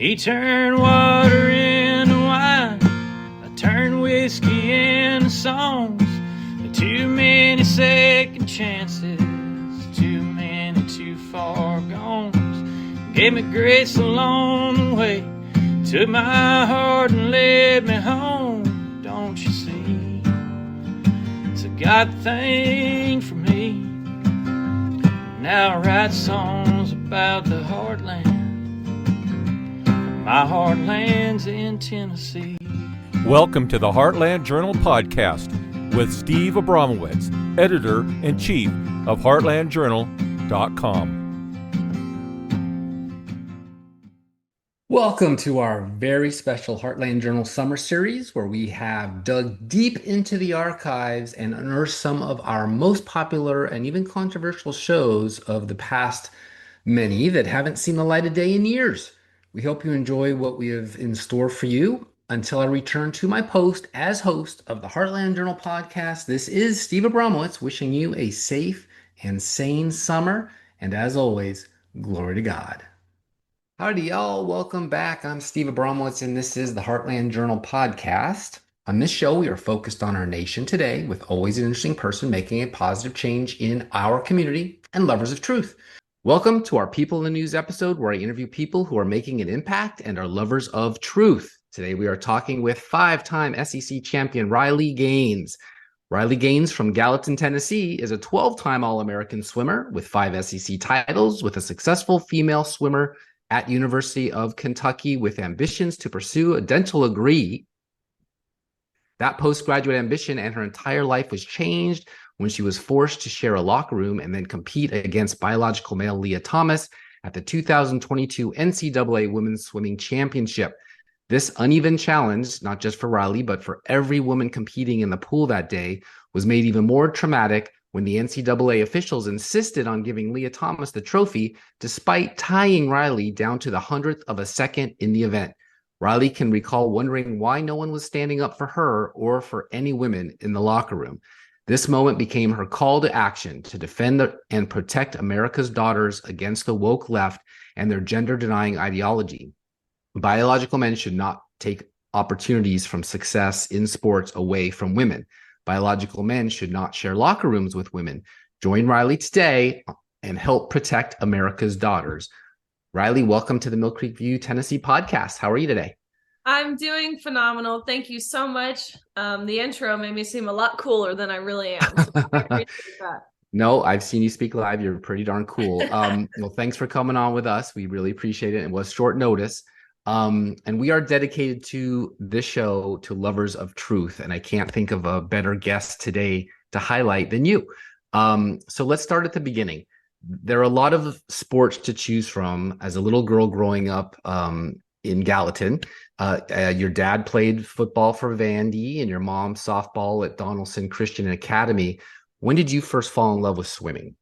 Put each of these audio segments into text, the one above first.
He turned water into wine, I turned whiskey into songs. Too many second chances, too many too far gones. Gave me grace along the way, took my heart and led me home. Don't you see, it's a God thing for me. Now I write songs about the heartland. My heartland's in Tennessee. Welcome to the Heartland Journal podcast with Steve Abramowitz, editor-in-chief of heartlandjournal.com. Welcome to our very special Heartland Journal Summer Series, where we have dug deep into the archives and unearthed some of our most popular and even controversial shows of the past, many that haven't seen the light of day in years. We hope you enjoy what we have in store for you. Until I return to my post as host of the Heartland Journal podcast, this is Steve Abramowitz wishing you a safe and sane summer. And as always, glory to God. Howdy, y'all. Welcome back. I'm Steve Abramowitz, and this is the Heartland Journal podcast. On this show, we are focused on our nation today with always an interesting person making a positive change in our community and lovers of truth. Welcome to our People in the News episode, where I interview people who are making an impact and are lovers of truth. Today, we are talking with five-time SEC champion Riley Gaines. Riley Gaines from Gallatin, Tennessee, is a 12-time All-American swimmer with 5 SEC titles, with a successful female swimmer at University of Kentucky with ambitions to pursue a dental degree. That postgraduate ambition and her entire life was changed when she was forced to share a locker room and then compete against biological male Leah Thomas at the 2022 NCAA Women's Swimming Championship. This uneven challenge, not just for Riley, but for every woman competing in the pool that day, was made even more traumatic when the NCAA officials insisted on giving Leah Thomas the trophy, despite tying Riley down to the 100th of a second in the event. Riley can recall wondering why no one was standing up for her or for any women in the locker room. This moment became her call to action to defend and protect America's daughters against the woke left and their gender-denying ideology. Biological men should not take opportunities from success in sports away from women. Biological men should not share locker rooms with women. Join Riley today and help protect America's daughters. Riley, welcome to the Mill Creek View, Tennessee podcast. How are you today? I'm doing phenomenal. Thank you so much. The intro made me seem a lot cooler than I really am. So I appreciate that. No, I've seen you speak live. You're pretty darn cool. Well, thanks for coming on with us. We really appreciate it. It was short notice. And we are dedicated to this show to lovers of truth. And I can't think of a better guest today to highlight than you. So let's start at the beginning. There are a lot of sports to choose from. As a little girl growing up in Gallatin, your dad played football for Vandy and your mom softball at Donaldson Christian Academy. When did you first fall in love with swimming?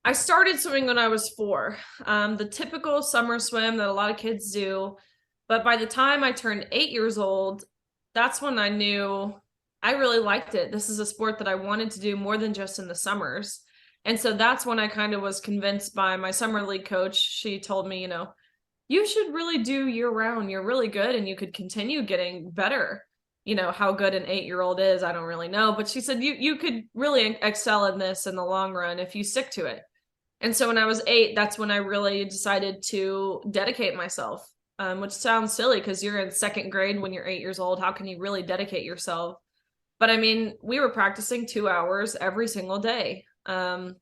I started swimming when I was 4. The typical summer swim that a lot of kids do. But by the time I turned 8 years old, that's when I knew I really liked it. This is a sport that I wanted to do more than just in the summers. And so that's when I kind of was convinced by my summer league coach. She told me, you should really do year round. You're really good and you could continue getting better. How good an 8-year-old is, I don't really know. But she said, you could really excel in this in the long run if you stick to it. And so when I was 8, that's when I really decided to dedicate myself, which sounds silly because you're in second grade when you're 8 years old. How can you really dedicate yourself? But I mean, we were practicing 2 hours every single day. So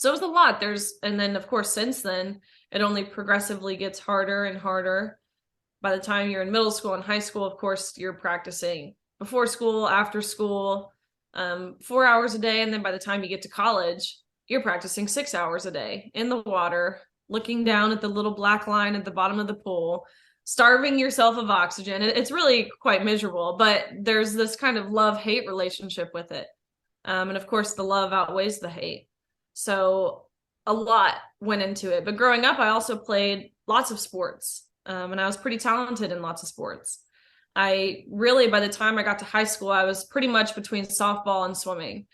it was a lot. And then of course, since then, it only progressively gets harder and harder. By the time you're in middle school and high school, of course, you're practicing before school, after school, 4 hours a day. And then by the time you get to college, you're practicing 6 hours a day in the water, looking down at the little black line at the bottom of the pool, starving yourself of oxygen. It's really quite miserable, but there's this kind of love-hate relationship with it. And of course, the love outweighs the hate. So a lot went into it. But growing up, I also played lots of sports, and I was pretty talented in lots of sports. By the time I got to high school, I was pretty much between softball and swimming.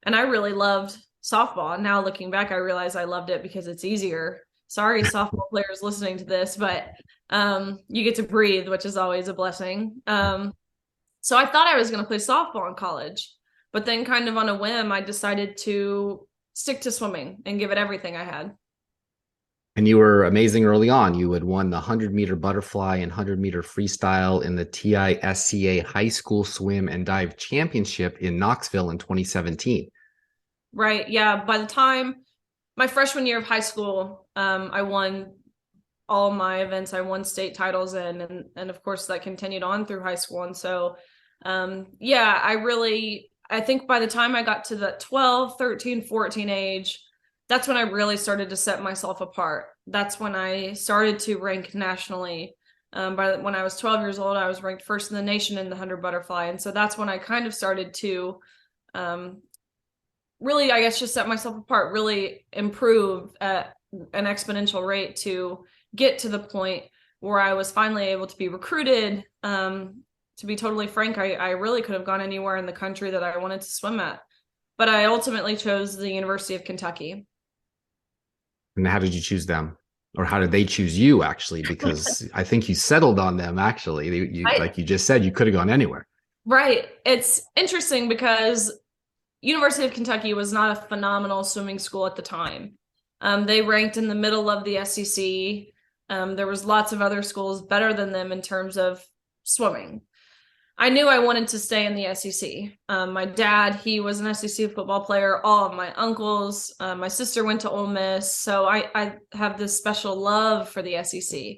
And I really loved softball. Now looking back, I realize I loved it because it's easier Sorry, softball players listening to this, but you get to breathe, which is always a blessing. So I thought I was going to play softball in college, but then kind of on a whim, I decided to stick to swimming and give it everything I had. And you were amazing early on. You had won the 100-meter butterfly and 100-meter freestyle in the TISCA High School Swim and Dive Championship in Knoxville in 2017. Right. Yeah. By the time my freshman year of high school, I won all my events. I won state titles in, and of course that continued on through high school. And so, yeah, I think by the time I got to the 12, 13, 14 age, that's when I really started to set myself apart. That's when I started to rank nationally. When I was 12 years old, I was ranked first in the nation in the 100 butterfly. And so that's when I kind of started to really, I guess, just set myself apart, really improve at an exponential rate to get to the point where I was finally able to be recruited. To be totally frank, I really could have gone anywhere in the country that I wanted to swim at. But I ultimately chose the University of Kentucky. And how did you choose them? Or how did they choose you, actually? Because I think you settled on them, actually. Like you just said, you could have gone anywhere. Right. It's interesting because University of Kentucky was not a phenomenal swimming school at the time. They ranked in the middle of the SEC. There was lots of other schools better than them in terms of swimming. I knew I wanted to stay in the SEC. My dad, he was an SEC football player. All of my uncles, my sister went to Ole Miss. So I have this special love for the SEC.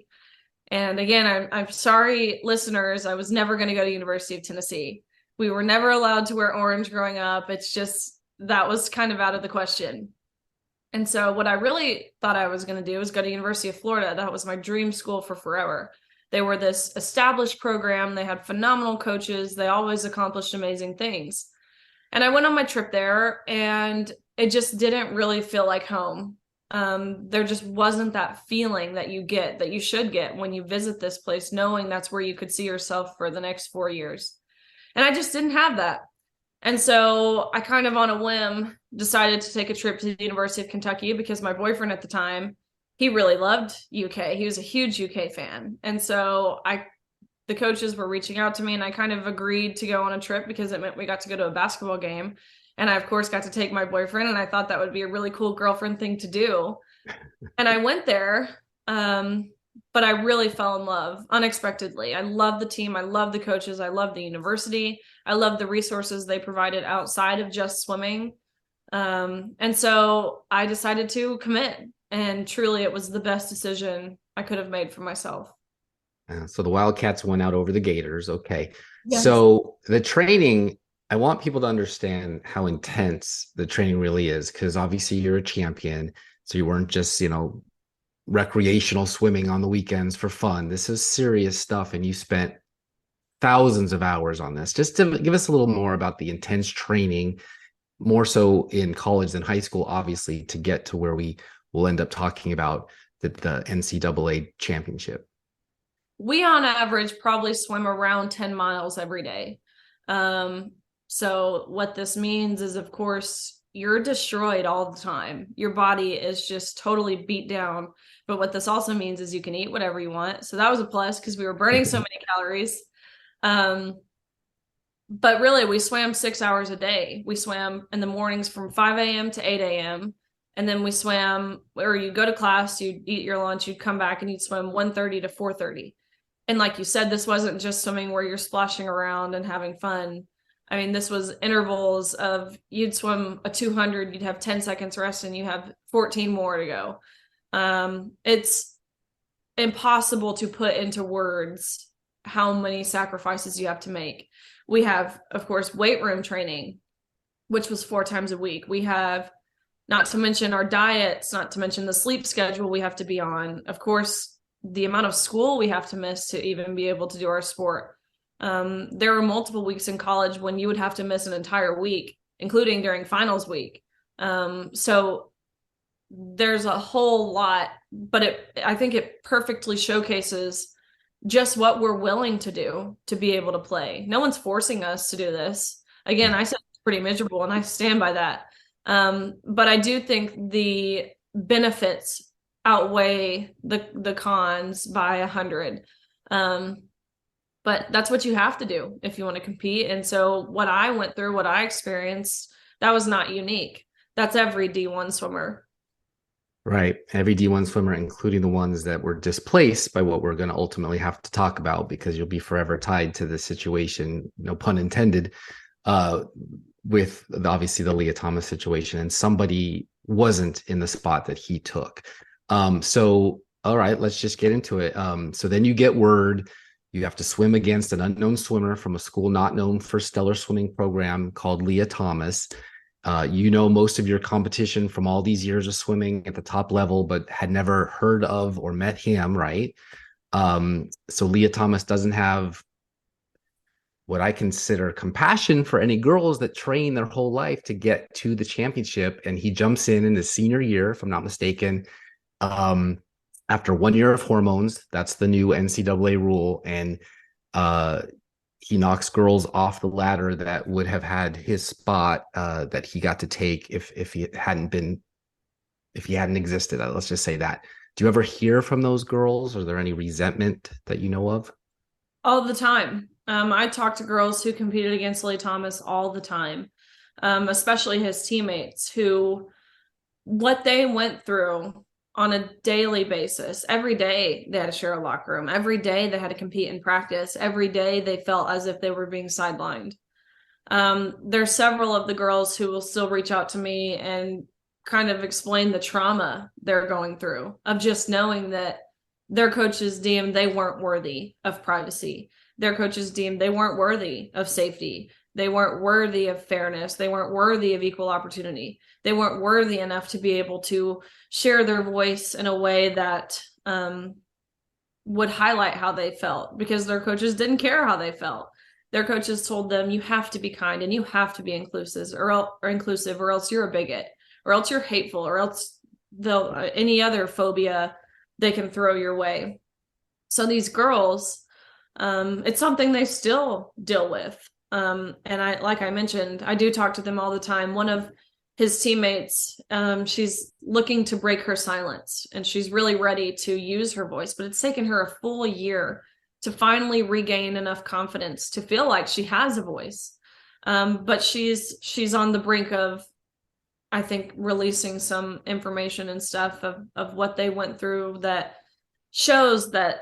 And again, I'm sorry, listeners, I was never going to go to University of Tennessee. We were never allowed to wear orange growing up. It's just, that was kind of out of the question. And so what I really thought I was going to do was go to University of Florida. That was my dream school for forever. They were this established program. They had phenomenal coaches. They always accomplished amazing things. And I went on my trip there and it just didn't really feel like home. There just wasn't that feeling that you should get when you visit this place, knowing that's where you could see yourself for the next 4 years. And I just didn't have that. And so I kind of on a whim decided to take a trip to the University of Kentucky because my boyfriend at the time, he really loved UK. He was a huge UK fan. And so the coaches were reaching out to me and I kind of agreed to go on a trip because it meant we got to go to a basketball game. And I, of course, got to take my boyfriend and I thought that would be a really cool girlfriend thing to do. And I went there, but I really fell in love unexpectedly. I love the team. I love the coaches. I love the university. I love the resources they provided outside of just swimming. And so I decided to commit. And truly, it was the best decision I could have made for myself. So the Wildcats went out over the Gators. Okay. Yes. So the training, I want people to understand how intense the training really is, because obviously you're a champion. So you weren't just, recreational swimming on the weekends for fun. This is serious stuff. And you spent thousands of hours on this. Just to give us a little more about the intense training, more so in college than high school, obviously, to get to where we will end up talking about the NCAA championship. We on average probably swim around 10 miles every day. So what this means is, of course, you're destroyed all the time. Your body is just totally beat down. But what this also means is you can eat whatever you want. So that was a plus because we were burning so many calories. But really, we swam 6 hours a day. We swam in the mornings from 5 a.m. to 8 a.m. And then we swam, or you go to class, you'd eat your lunch, you'd come back and you'd swim 1:30 to 4:30. And like you said, this wasn't just swimming where you're splashing around and having fun. I mean, this was intervals of you'd swim a 200, you'd have 10 seconds rest and you have 14 more to go. It's impossible to put into words how many sacrifices you have to make. We have, of course, weight room training, which was 4 times a week. We have, not to mention our diets, not to mention the sleep schedule we have to be on. Of course, the amount of school we have to miss to even be able to do our sport. There were multiple weeks in college when you would have to miss an entire week, including during finals week. So there's a whole lot, but I think it perfectly showcases just what we're willing to do to be able to play. No one's forcing us to do this. Again, I said it's pretty miserable and I stand by that. But I do think the benefits outweigh the cons by 100. But that's what you have to do if you want to compete. And so what I went through, what I experienced, that was not unique. That's every D1 swimmer. Right. Every D1 swimmer, including the ones that were displaced by what we're going to ultimately have to talk about, because you'll be forever tied to the situation, no pun intended, with obviously the Leah Thomas situation, and somebody wasn't in the spot that he took. So, all right, let's just get into it. So then you get word you have to swim against an unknown swimmer from a school not known for stellar swimming program called Leah Thomas. You know most of your competition from all these years of swimming at the top level, but had never heard of or met him, right? So Leah Thomas doesn't have what I consider compassion for any girls that train their whole life to get to the championship. And he jumps in his senior year, if I'm not mistaken, after 1 year of hormones. That's the new NCAA rule. And he knocks girls off the ladder that would have had his spot that he got to take if he hadn't existed. Let's just say that. Do you ever hear from those girls? Are there any resentment that you know of? All the time. I talk to girls who competed against Leah Thomas all the time, especially his teammates, who what they went through on a daily basis. Every day they had to share a locker room. Every day they had to compete in practice. Every day they felt as if they were being sidelined. There's several of the girls who will still reach out to me and kind of explain the trauma they're going through of just knowing that their coaches deemed they weren't worthy of privacy. Their coaches deemed they weren't worthy of safety. They weren't worthy of fairness. They weren't worthy of equal opportunity. They weren't worthy enough to be able to share their voice in a way that would highlight how they felt, because their coaches didn't care how they felt. Their coaches told them, you have to be kind and you have to be inclusive, or else you're a bigot, or else you're hateful, or else any other phobia they can throw your way. So these girls, it's something they still deal with. And like I mentioned, I do talk to them all the time. One of his teammates, she's looking to break her silence, and she's really ready to use her voice, but it's taken her a full year to finally regain enough confidence to feel like she has a voice. But she's on the brink of, I think, releasing some information and stuff of what they went through that shows that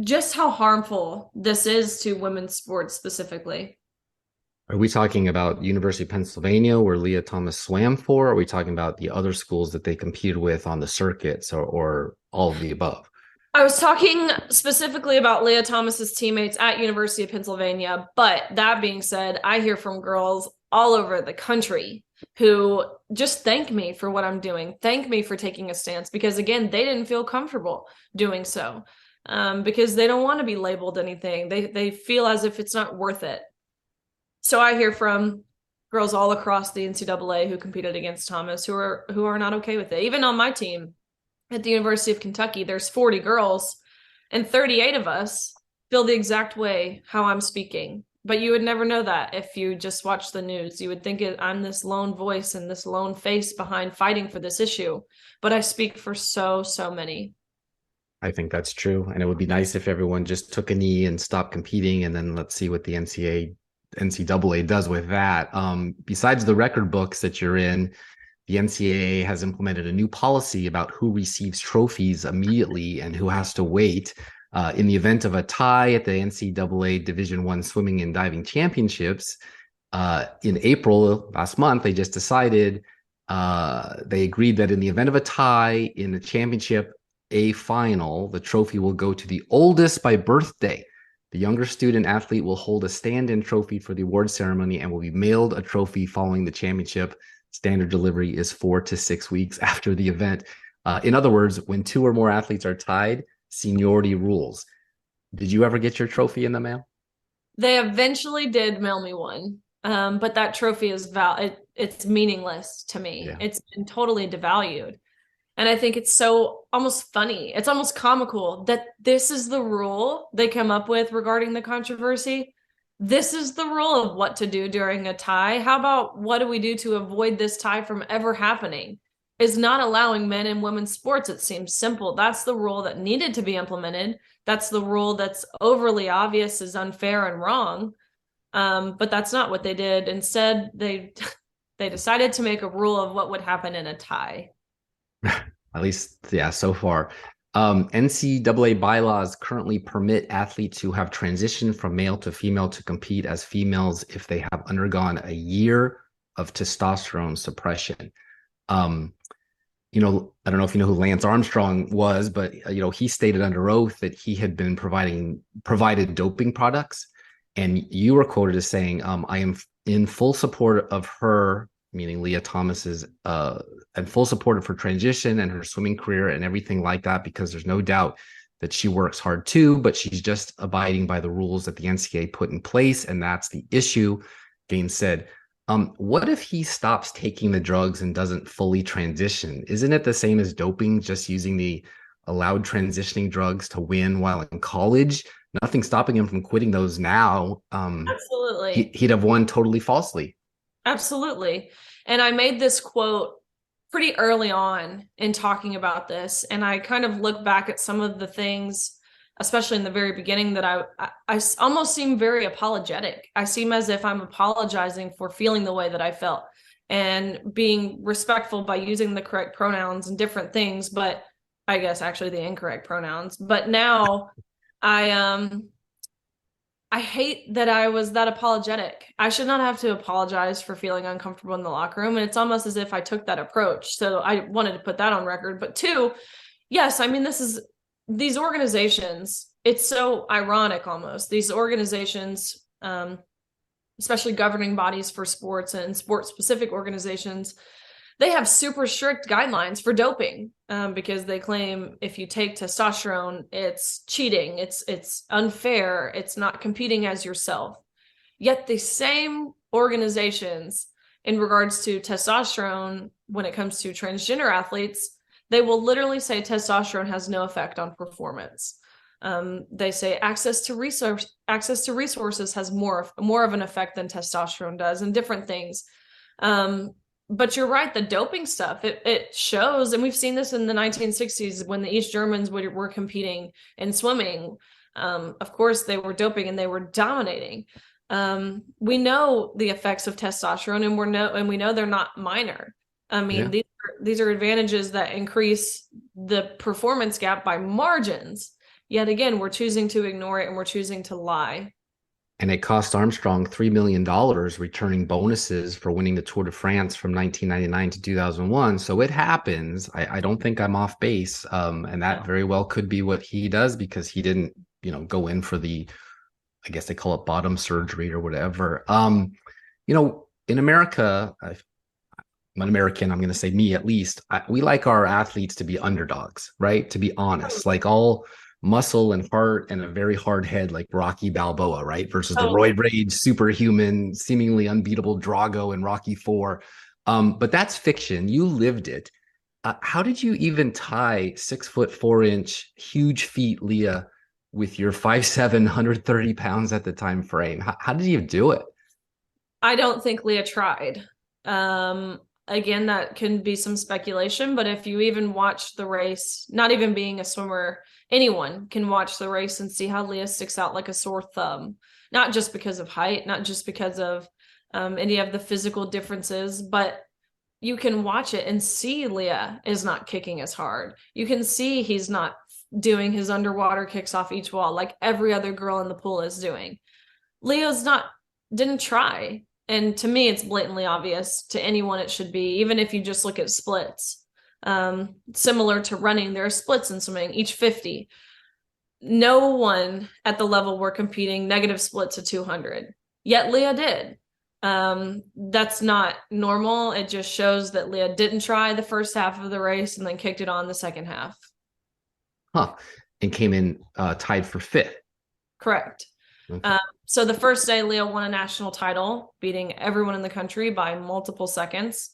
just how harmful this is to women's sports specifically. Are we talking about University of Pennsylvania, where Leah Thomas swam for? Or are we talking about the other schools that they competed with on the circuits, or all of the above? I was talking specifically about Leah Thomas's teammates at University of Pennsylvania. But that being said, I hear from girls all over the country who just thank me for what I'm doing, thank me for taking a stance, because again, they didn't feel comfortable doing so, because they don't want to be labeled anything. They feel as if it's not worth it. So I hear from girls all across the NCAA who competed against Thomas who are not okay with it. Even on my team at the University of Kentucky, there's 40 girls and 38 of us feel the exact way how I'm speaking. But you would never know that if you just watch the news. You would think I'm this lone voice and this lone face behind fighting for this issue. But I speak for so many. I think that's true. And it would be nice if everyone just took a knee and stopped competing, and then let's see what the NCAA does with that. Besides the record books that you're in, the NCAA has implemented a new policy about who receives trophies immediately and who has to wait. In the event of a tie at the NCAA Division I Swimming and Diving Championships, in April last month, they just decided, they agreed that in the event of a tie in the championship A final, the trophy will go to the oldest by birthday. The younger student athlete will hold a stand-in trophy for the award ceremony and will be mailed a trophy following the championship. Standard delivery is 4 to 6 weeks after the event. In other words, when 2 or more athletes are tied, seniority rules. Did you ever get your trophy in the mail? They eventually did mail me one, but that trophy is it's meaningless to me. Yeah. It's been totally devalued. And I think it's so almost funny. It's almost comical that this is the rule they come up with regarding the controversy. This is the rule of what to do during a tie. How about what do we do to avoid this tie from ever happening? is not allowing men and women's sports. It seems simple. That's the rule that needed to be implemented. That's the rule that's overly obvious is unfair and wrong. But that's not what they did. Instead, they decided to make a rule of what would happen in a tie. At least, yeah, so far. NCAA bylaws currently permit athletes who have transitioned from male to female to compete as females if they have undergone a year of testosterone suppression. I don't know if you know who Lance Armstrong was, but he stated under oath that he had been provided doping products, and you were quoted as saying, "I am in full support of her," meaning Leah Thomas's, and full support of her transition and her swimming career and everything like that, because there's no doubt that she works hard too, but she's just abiding by the rules that the NCAA put in place, and that's the issue. Gaines said, what if he stops taking the drugs and doesn't fully transition? Isn't it the same as doping, just using the allowed transitioning drugs to win while in college? Nothing stopping him from quitting those now. Absolutely. He'd have won totally falsely. Absolutely. And I made this quote pretty early on in talking about this. And I kind of look back at some of the things, especially in the very beginning, that I almost seem very apologetic. I seem as if I'm apologizing for feeling the way that I felt and being respectful by using the correct pronouns and different things, but I guess actually the incorrect pronouns. But now I hate that I was that apologetic. I should not have to apologize for feeling uncomfortable in the locker room. And it's almost as if I took that approach. So I wanted to put that on record. But two, yes, I mean, these organizations, it's so ironic almost. These organizations, especially governing bodies for sports and sport-specific organizations, they have super strict guidelines for doping because they claim if you take testosterone, it's cheating, it's unfair, it's not competing as yourself. Yet the same organizations, in regards to testosterone, when it comes to transgender athletes, they will literally say testosterone has no effect on performance. They say access to resources has more of an effect than testosterone does, and different things. But you're right, the doping stuff, it shows, and we've seen this in the 1960s when the East Germans were competing in swimming. Of course, they were doping and they were dominating. We know the effects of testosterone, and we know they're not minor. I mean, yeah. These are advantages that increase the performance gap by margins. Yet again, we're choosing to ignore it and we're choosing to lie. And it cost Armstrong $3 million returning bonuses for winning the Tour de France from 1999 to 2001. So it happens. I don't think I'm off base. And that very well could be what he does, because he didn't, go in for the, I guess they call it bottom surgery or whatever. In America, I'm an American, I'm going to say me at least, we like our athletes to be underdogs, right? To be honest, like all muscle and heart and a very hard head like Rocky Balboa, right? Versus the roid rage, superhuman, seemingly unbeatable Drago in Rocky IV. But that's fiction. You lived it. How did you even tie 6'4", huge feet Leah with your 5'7", 130 pounds at the time frame? How did you do it? I don't think Leah tried. Again, that can be some speculation, but if you even watch the race, not even being a swimmer, anyone can watch the race and see how Leah sticks out like a sore thumb, not just because of height, not just because of any of the physical differences, but you can watch it and see Leah is not kicking as hard. You can see he's not doing his underwater kicks off each wall like every other girl in the pool is doing. Leah's didn't try. And to me, it's blatantly obvious. To anyone, it should be, even if you just look at splits. Similar to running, there are splits in swimming, each 50. No one at the level we're competing negative splits of 200. Yet Leah did. That's not normal. It just shows that Leah didn't try the first half of the race and then kicked it on the second half. And came in tied for fifth. Correct. Okay. So the first day, Leah won a national title, beating everyone in the country by multiple seconds.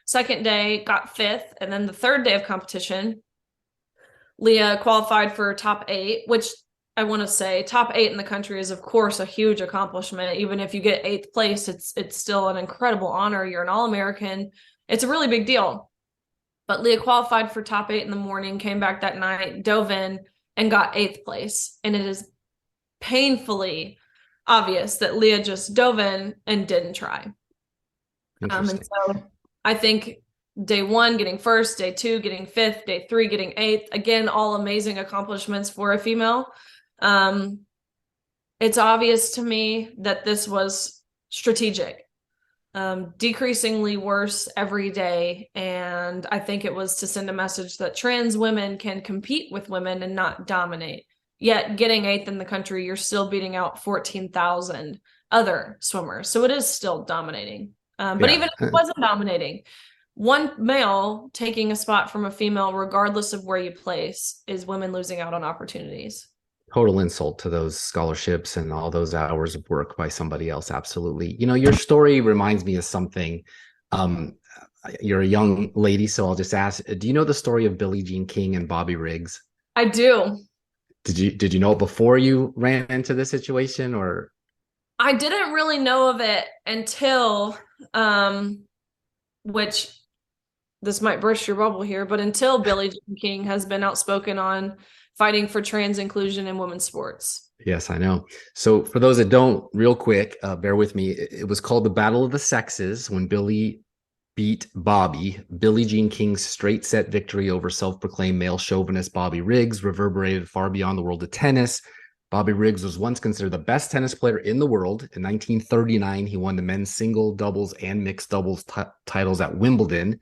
Second day, got fifth. And then the third day of competition, Leah qualified for top 8, which I want to say top 8 in the country is, of course, a huge accomplishment. Even if you get 8th place, it's still an incredible honor. You're an All-American. It's a really big deal. But Leah qualified for top 8 in the morning, came back that night, dove in, and got 8th place. And it is painfully obvious that Leah just dove in and didn't try. And so I think day 1 getting 1st, day 2 getting 5th, day 3 getting 8th, again, all amazing accomplishments for a female. It's obvious to me that this was strategic, decreasingly worse every day. And I think it was to send a message that trans women can compete with women and not dominate. Yet getting 8th in the country, you're still beating out 14,000 other swimmers. So it is still dominating. But even if it wasn't dominating, one male taking a spot from a female, regardless of where you place, is women losing out on opportunities. Total insult to those scholarships and all those hours of work by somebody else. Absolutely. You know, your story reminds me of something. You're a young lady, so I'll just ask, do you know the story of Billie Jean King and Bobby Riggs? I do. Did you know it before you ran into this situation, or? I didn't really know of it until, which this might burst your bubble here, but until Billie Jean King has been outspoken on fighting for trans inclusion in women's sports. Yes, I know. So for those that don't, real quick, bear with me. It was called the Battle of the Sexes when Billie beat Bobby. Billie Jean King's straight set victory over self-proclaimed male chauvinist Bobby Riggs reverberated far beyond the world of tennis. Bobby Riggs was once considered the best tennis player in the world. In 1939, he won the men's single, doubles, and mixed doubles titles at Wimbledon.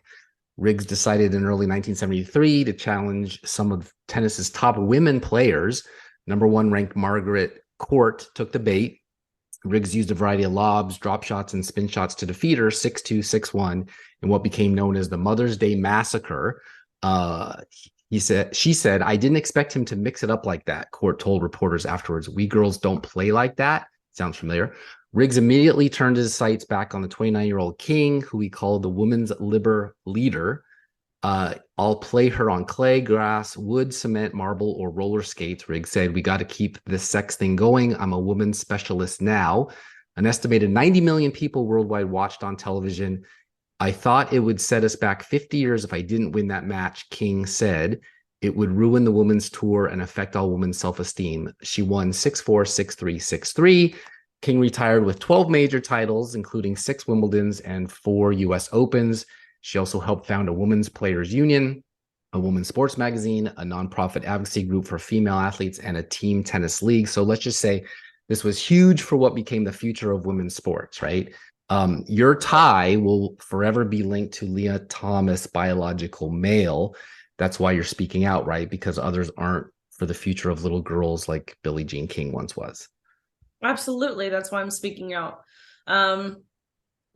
Riggs decided in early 1973 to challenge some of tennis's top women players. Number 1 ranked Margaret Court took the bait. Riggs used a variety of lobs, drop shots, and spin shots to defeat her 6-2, 6-1 in what became known as the Mother's Day Massacre. She said, "I didn't expect him to mix it up like that," Court told reporters afterwards. "We girls don't play like that." Sounds familiar. Riggs immediately turned his sights back on the 29-year-old King, who he called the women's liber leader. "I'll play her on clay, grass, wood, cement, marble, or roller skates," Riggs said. "We got to keep this sex thing going. I'm a women's specialist now." An estimated 90 million people worldwide watched on television. "I thought it would set us back 50 years if I didn't win that match," King said. "It would ruin the women's tour and affect all women's self-esteem." She won 6-4, 6-3, 6-3. King retired with 12 major titles, including 6 Wimbledons and 4 U.S. Opens. She also helped found a Women's Players Union, a women's sports magazine, a nonprofit advocacy group for female athletes, and a team tennis league. So let's just say this was huge for what became the future of women's sports, right? Your tie will forever be linked to Leah Thomas, biological male. That's why you're speaking out, right? Because others aren't, for the future of little girls like Billie Jean King once was. Absolutely. That's why I'm speaking out.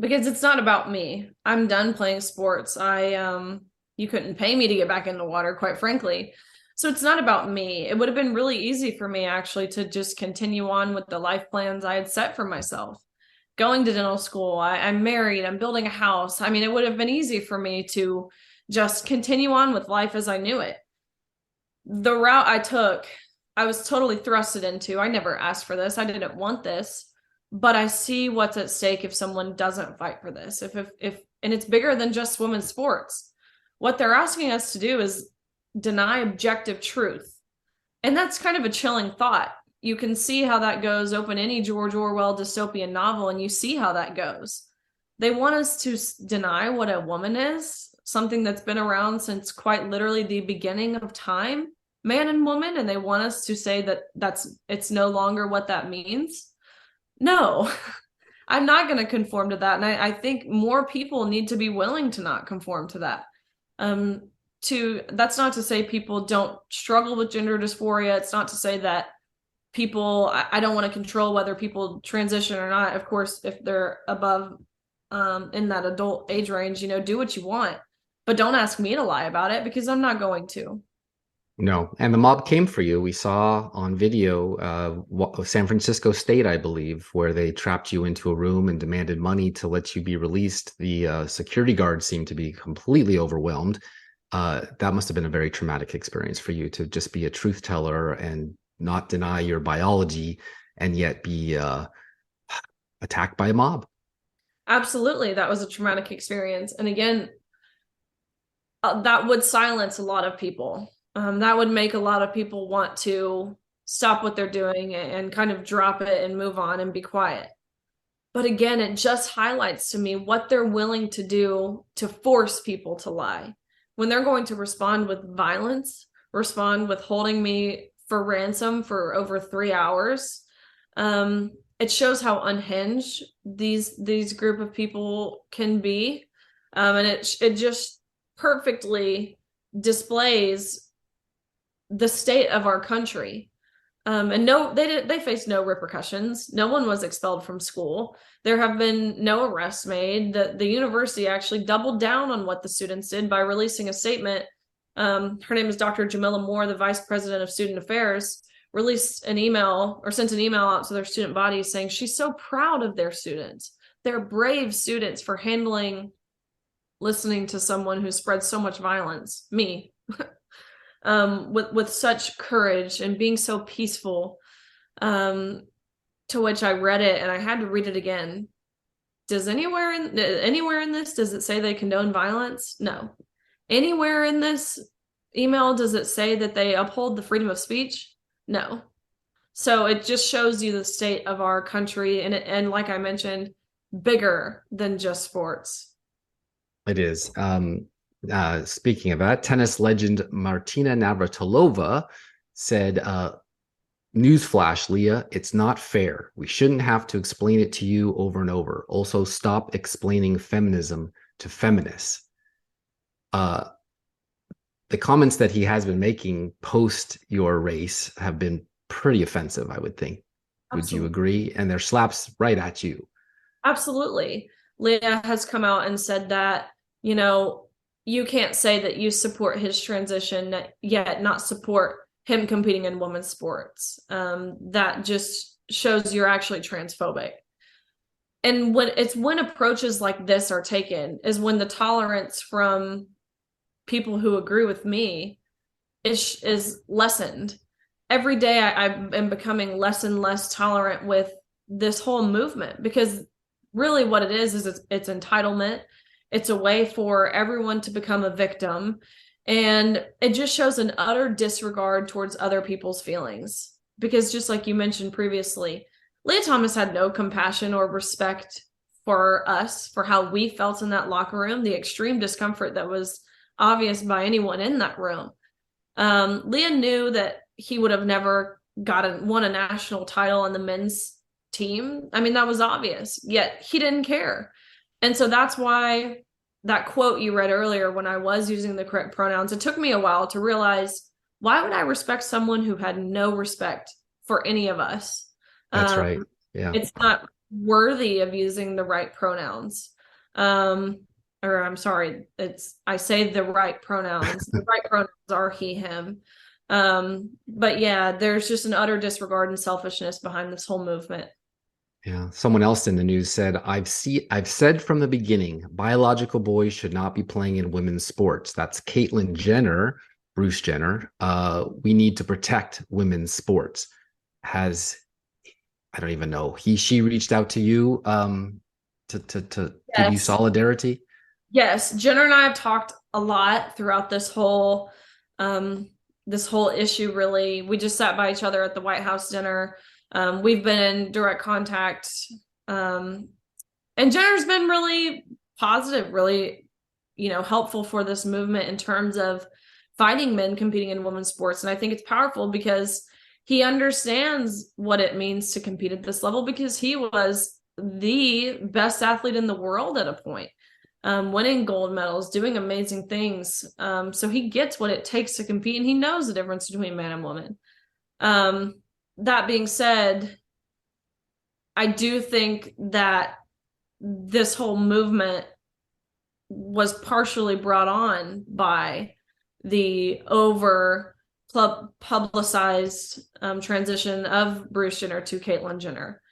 Because it's not about me. I'm done playing sports. You couldn't pay me to get back in the water, quite frankly. So it's not about me. It would have been really easy for me actually to just continue on with the life plans I had set for myself. Going to dental school, I'm married, I'm building a house. I mean, it would have been easy for me to just continue on with life as I knew it. The route I took, I was totally thrusted into. I never asked for this. I didn't want this. But I see what's at stake if someone doesn't fight for this. If and it's bigger than just women's sports. What they're asking us to do is deny objective truth. And that's kind of a chilling thought. You can see how that goes. Open any George Orwell dystopian novel and you see how that goes. They want us to deny what a woman is, something that's been around since quite literally the beginning of time, man and woman, and they want us to say that it's no longer what that means. No, I'm not going to conform to that. And I think more people need to be willing to not conform to that. That's not to say people don't struggle with gender dysphoria. It's not to say that I don't want to control whether people transition or not. Of course, if they're above in that adult age range, do what you want, but don't ask me to lie about it because I'm not going to. No, and the mob came for you. We saw on video San Francisco State, I believe, where they trapped you into a room and demanded money to let you be released. The security guards seemed to be completely overwhelmed. That must have been a very traumatic experience for you to just be a truth teller and not deny your biology and yet be attacked by a mob. Absolutely. That was a traumatic experience. And again, that would silence a lot of people. That would make a lot of people want to stop what they're doing and kind of drop it and move on and be quiet. But again, it just highlights to me what they're willing to do to force people to lie. When they're going to respond with violence, respond with holding me for ransom for over 3 hours, it shows how unhinged these group of people can be. And it just perfectly displays the state of our country. And no, they faced no repercussions. No one was expelled from school. There have been no arrests made. The university actually doubled down on what the students did by releasing a statement. Her name is Dr. Jamila Moore, the vice president of student affairs, released an email or sent an email out to their student body saying she's so proud of their students. They're brave students for listening to someone who spreads so much violence, me, with such courage and being so peaceful. To which I read it and I had to read it again. Does anywhere in this, does it say they condone violence? No. Anywhere in this email, does it say that they uphold the freedom of speech? No. So it just shows you the state of our country. And like I mentioned, bigger than just sports. It is. Speaking of that, tennis legend Martina Navratilova said, newsflash, Leah, it's not fair. We shouldn't have to explain it to you over and over. Also, stop explaining feminism to feminists. The comments that he has been making post your race have been pretty offensive, I would think. Would you agree? And they're slaps right at you. Absolutely. Leah has come out and said that, you can't say that you support his transition yet not support him competing in women's sports. That just shows you're actually transphobic. And when approaches like this are taken is when the tolerance from people who agree with me is lessened. Every day I am becoming less and less tolerant with this whole movement, because really what it is it's entitlement. It's a way for everyone to become a victim. And it just shows an utter disregard towards other people's feelings. Because just like you mentioned previously, Leah Thomas had no compassion or respect for us, for how we felt in that locker room, the extreme discomfort that was obvious by anyone in that room. Leah knew that he would have never won a national title on the men's team. I mean, that was obvious, yet he didn't care. And so that's why that quote you read earlier, when I was using the correct pronouns, it took me a while to realize, why would I respect someone who had no respect for any of us? That's right. Yeah. It's not worthy of using the right pronouns. Or I'm sorry, I say the right pronouns. The right pronouns are he, him. But yeah, there's just an utter disregard and selfishness behind this whole movement. Yeah. Someone else in the news said, I've said from the beginning, biological boys should not be playing in women's sports. That's Caitlyn Jenner, Bruce Jenner. We need to protect women's sports. I don't even know. She reached out to you to give you solidarity? Yes. Jenner and I have talked a lot throughout this whole issue, really. We just sat by each other at the White House dinner. We've been in direct contact. And Jenner's been really positive, really, helpful for this movement in terms of fighting men competing in women's sports. And I think it's powerful because he understands what it means to compete at this level, because he was the best athlete in the world at a point, winning gold medals, doing amazing things. So he gets what it takes to compete, and he knows the difference between man and woman. That being said, I do think that this whole movement was partially brought on by the publicized transition of Bruce Jenner to Caitlyn Jenner.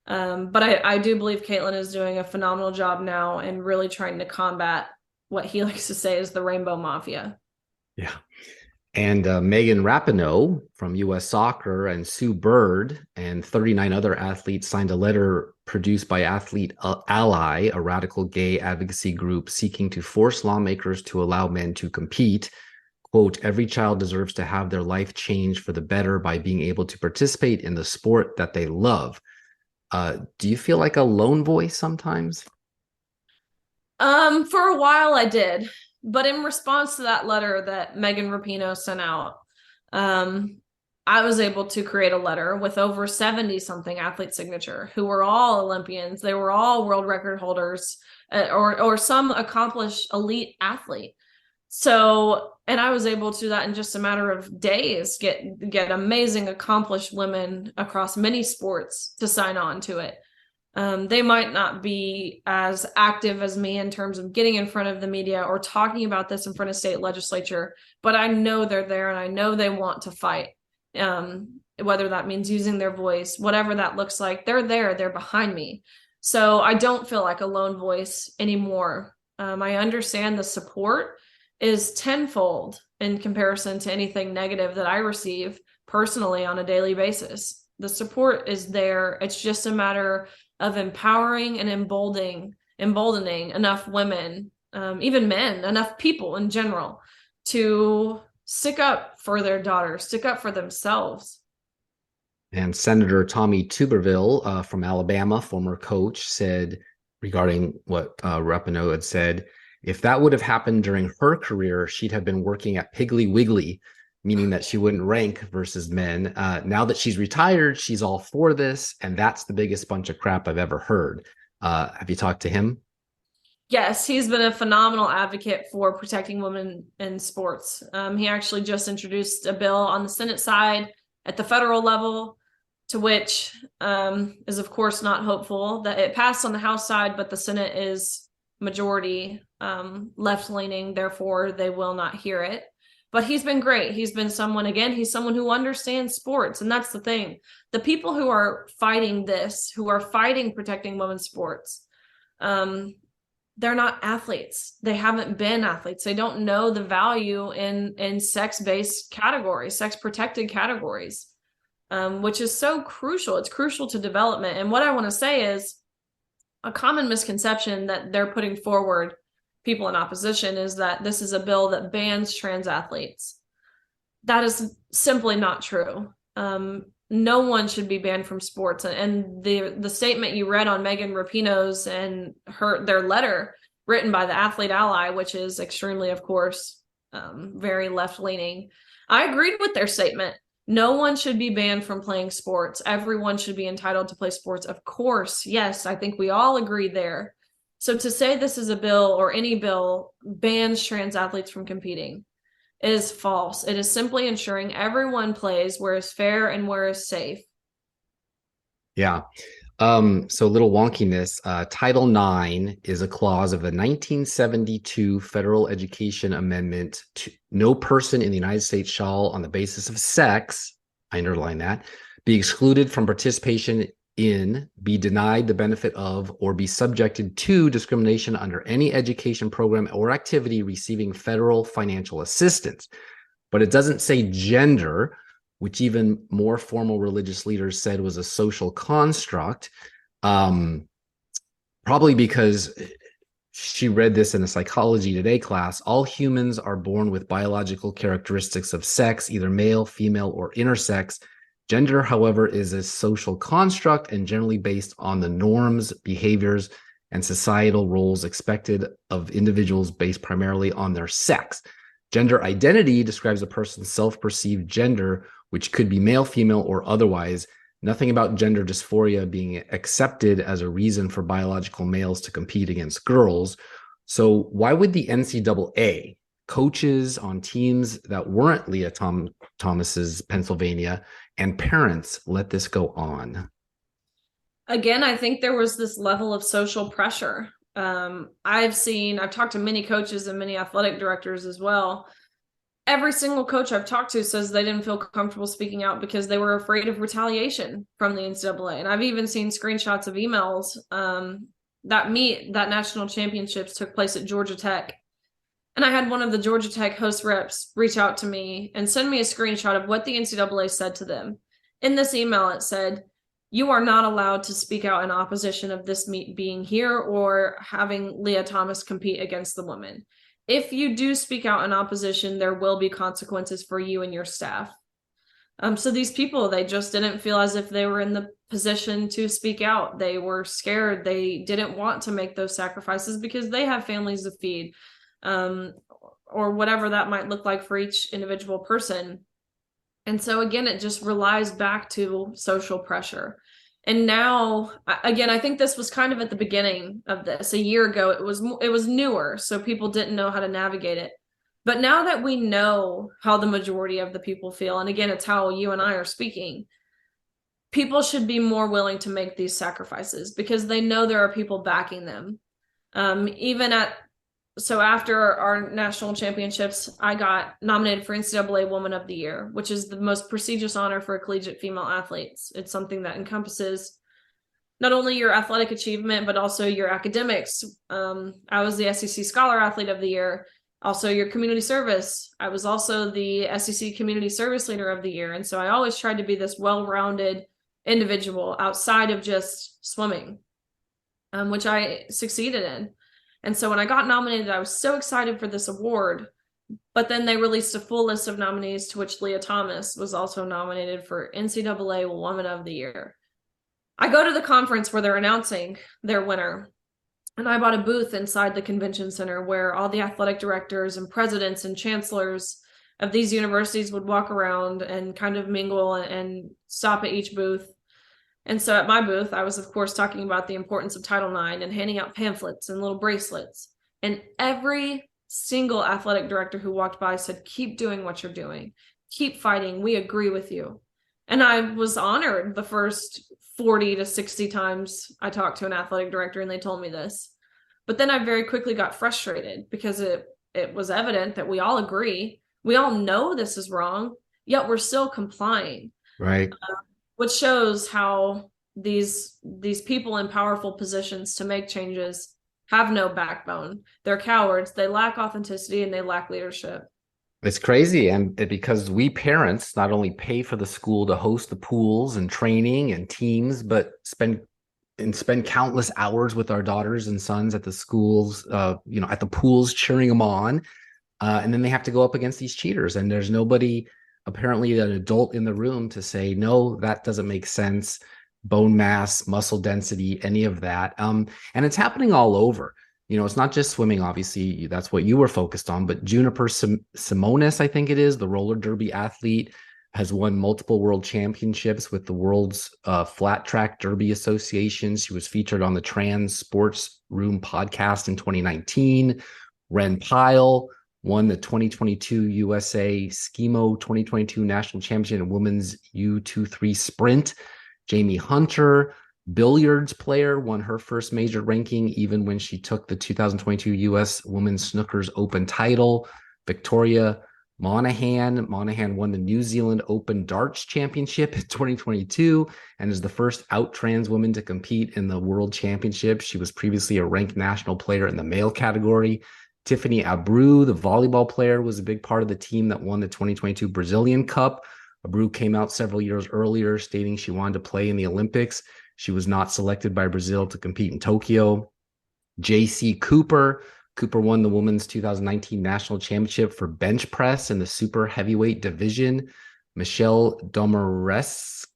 But I do believe Caitlyn is doing a phenomenal job now and really trying to combat what he likes to say is the rainbow mafia. Yeah. And Megan Rapinoe from U.S. Soccer and Sue Bird and 39 other athletes signed a letter produced by Athlete Ally, a radical gay advocacy group seeking to force lawmakers to allow men to compete. Quote, every child deserves to have their life changed for the better by being able to participate in the sport that they love. Do you feel like a lone voice sometimes? For a while I did, but in response to that letter that Megan Rapinoe sent out, I was able to create a letter with over 70 something athlete signature who were all Olympians. They were all world record holders, or some accomplished elite athlete. So, and I was able to do that in just a matter of days, get amazing accomplished women across many sports to sign on to it. They might not be as active as me in terms of getting in front of the media or talking about this in front of state legislature, but I know they're there and I know they want to fight. Whether that means using their voice, whatever that looks like, they're there, they're behind me. So I don't feel like a lone voice anymore. I understand the support is tenfold in comparison to anything negative that I receive personally on a daily basis. The support is there. It's just a matter of empowering and emboldening enough women, even men, enough people in general to stick up for their daughters, stick up for themselves. And Senator Tommy Tuberville from Alabama, former coach, said regarding what Rapinoe had said, if that would have happened during her career, she'd have been working at Piggly Wiggly, meaning that she wouldn't rank versus men. Now that she's retired, she's all for this, and that's the biggest bunch of crap I've ever heard. Have you talked to him? Yes, he's been a phenomenal advocate for protecting women in sports. He actually just introduced a bill on the Senate side at the federal level, to which is, of course, not hopeful that it passed on the House side, but the Senate is majority left-leaning, therefore they will not hear it. But he's been great. He's been someone, again, he's someone who understands sports. And that's the thing. The people who are fighting this, who are fighting protecting women's sports, they're not athletes. They haven't been athletes. They don't know the value in sex-based categories, sex-protected categories, which is so crucial. It's crucial to development. And what I want to say is a common misconception that they're putting forward, people in opposition, is that this is a bill that bans trans athletes. That is simply not true. No one should be banned from sports. And the statement you read on Megan Rapinoe's and their letter written by the Athlete Ally, which is extremely, of course, very left-leaning, I agreed with their statement. No one should be banned from playing sports. Everyone should be entitled to play sports. Of course, yes, I think we all agree there. So to say this is a bill, or any bill, bans trans athletes from competing is false. It is simply ensuring everyone plays where is fair and where is safe. Yeah. So a little wonkiness. Title IX is a clause of the 1972 Federal Education Amendment to no person in the United States shall, on the basis of sex, I underline that, be excluded from participation in, be denied the benefit of, or be subjected to discrimination under any education program or activity receiving federal financial assistance. But it doesn't say gender, which even more formal religious leaders said was a social construct, probably because she read this in a Psychology Today class. All humans are born with biological characteristics of sex, either male, female, or intersex. Gender, however, is a social construct and generally based on the norms, behaviors, and societal roles expected of individuals based primarily on their sex. Gender identity describes a person's self-perceived gender, which could be male, female, or otherwise. Nothing about gender dysphoria being accepted as a reason for biological males to compete against girls. So why would the NCAA, coaches on teams that weren't Leah Thomas's Pennsylvania, and parents let this go on? Again, I think there was this level of social pressure. I've talked to many coaches and many athletic directors as well. Every single coach I've talked to says they didn't feel comfortable speaking out because they were afraid of retaliation from the NCAA. And I've even seen screenshots of emails that national championships took place at Georgia Tech. And I had one of the Georgia Tech host reps reach out to me and send me a screenshot of what the NCAA said to them. In this email, it said, "You are not allowed to speak out in opposition of this meet being here or having Leah Thomas compete against the woman. If you do speak out in opposition, there will be consequences for you and your staff." So these people, they just didn't feel as if they were in the position to speak out. They were scared. They didn't want to make those sacrifices because they have families to feed, or whatever that might look like for each individual person. And so again, it just relies back to social pressure. And now, again, I think this was kind of at the beginning of this. A year ago, it was newer, so people didn't know how to navigate it. But now that we know how the majority of the people feel, and again, it's how you and I are speaking, people should be more willing to make these sacrifices because they know there are people backing them. So after our national championships, I got nominated for NCAA Woman of the Year, which is the most prestigious honor for collegiate female athletes. It's something that encompasses not only your athletic achievement, but also your academics. I was the SEC Scholar Athlete of the Year, also your community service. I was also the SEC Community Service Leader of the Year. And so I always tried to be this well-rounded individual outside of just swimming, which I succeeded in. And so when I got nominated, I was so excited for this award. But then they released a full list of nominees, to which Leah Thomas was also nominated for NCAA Woman of the Year. I go to the conference where they're announcing their winner, and I bought a booth inside the convention center where all the athletic directors and presidents and chancellors of these universities would walk around and kind of mingle and stop at each booth. And so at my booth, I was, of course, talking about the importance of Title IX and handing out pamphlets and little bracelets. And every single athletic director who walked by said, "Keep doing what you're doing. Keep fighting. We agree with you." And I was honored the first 40 to 60 times I talked to an athletic director and they told me this. But then I very quickly got frustrated because it was evident that we all agree. We all know this is wrong, yet we're still complying. Right. Which shows how these people in powerful positions to make changes have no backbone. They're cowards. They lack authenticity and they lack leadership. It's crazy. And because we parents not only pay for the school to host the pools and training and teams, but spend countless hours with our daughters and sons at the schools, at the pools, cheering them on. And then they have to go up against these cheaters. And there's nobody, apparently an adult in the room, to say, no, that doesn't make sense. Bone mass, muscle density, any of that. And it's happening all over. It's not just swimming, obviously, that's what you were focused on, but Juniper Simonis, I think it is, the roller derby athlete, has won multiple world championships with the World's Flat Track Derby Association. She was featured on the Trans Sports Room podcast in 2019. Ren Pyle won the 2022 USA Skimo 2022 National Championship in Women's U23 Sprint. Jamie Hunter, billiards player, won her first major ranking even when she took the 2022 US Women's Snookers Open title. Victoria Monahan won the New Zealand Open Darts Championship in 2022 and is the first out trans woman to compete in the World Championship. She was previously a ranked national player in the male category. Tiffany Abreu, the volleyball player, was a big part of the team that won the 2022 Brazilian Cup. Abreu came out several years earlier stating she wanted to play in the Olympics. She was not selected by Brazil to compete in Tokyo. J.C. Cooper won the women's 2019 national championship for bench press in the super heavyweight division. Michelle Domarescu.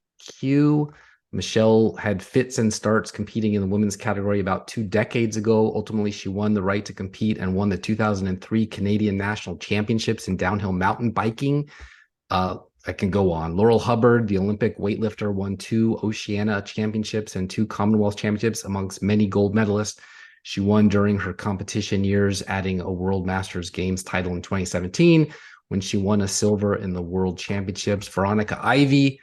Michelle had fits and starts competing in the women's category about 2 decades ago. Ultimately, she won the right to compete and won the 2003 Canadian National Championships in downhill mountain biking. I can go on. Laurel Hubbard, the Olympic weightlifter, won 2 Oceania championships and 2 Commonwealth championships amongst many gold medalists. She won during her competition years, adding a World Masters Games title in 2017 when she won a silver in the World Championships. Veronica Ivy,